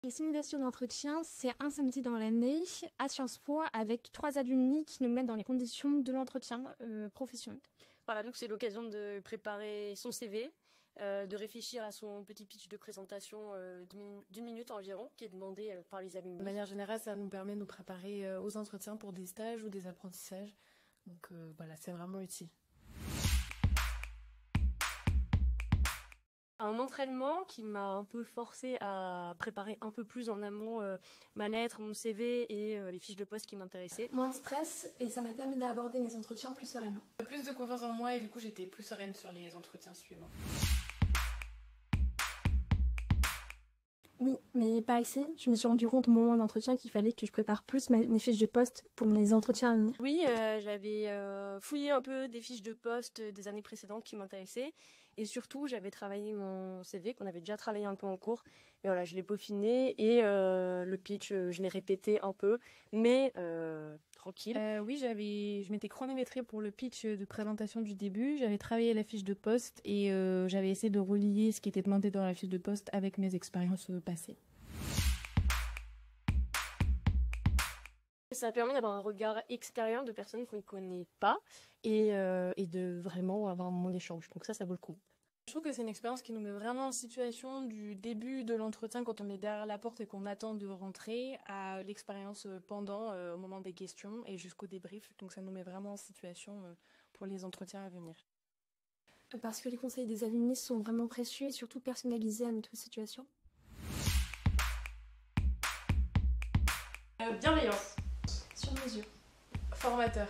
Les simulations d'entretien, c'est un samedi dans l'année à Sciences Po avec 3 alumni qui nous mettent dans les conditions de l'entretien professionnel. Voilà, donc c'est l'occasion de préparer son CV, de réfléchir à son petit pitch de présentation d'une minute environ qui est demandé par les alumni. De manière générale, ça nous permet de nous préparer aux entretiens pour des stages ou des apprentissages. Donc voilà, c'est vraiment utile. Un entraînement qui m'a un peu forcé à préparer un peu plus en amont ma lettre, mon CV et les fiches de poste qui m'intéressaient. Moins de stress et ça m'a permis d'aborder mes entretiens plus sereinement. Plus de confiance en moi et du coup j'étais plus sereine sur les entretiens suivants. Oui, mais pas assez. Je me suis rendu compte au moment d'entretien qu'il fallait que je prépare plus mes fiches de poste pour les entretiens à venir. Oui, j'avais fouillé un peu des fiches de poste des années précédentes qui m'intéressaient. Et surtout, j'avais travaillé mon CV, qu'on avait déjà travaillé un peu en cours. Et voilà, je l'ai peaufiné et le pitch, je l'ai répété un peu, mais tranquille. Oui, je m'étais chronométrée pour le pitch de présentation du début. J'avais travaillé la fiche de poste et j'avais essayé de relier ce qui était demandé dans la fiche de poste avec mes expériences passées. Ça permet d'avoir un regard extérieur de personnes qu'on ne connaît pas et de vraiment avoir un moment d'échange. Donc ça vaut le coup. Je trouve que c'est une expérience qui nous met vraiment en situation du début de l'entretien quand on est derrière la porte et qu'on attend de rentrer à l'expérience pendant, au moment des questions et jusqu'au débrief. Donc ça nous met vraiment en situation pour les entretiens à venir. Parce que les conseils des alumni sont vraiment précieux et surtout personnalisés à notre situation. Bienveillance. Sur mesure. Formateur.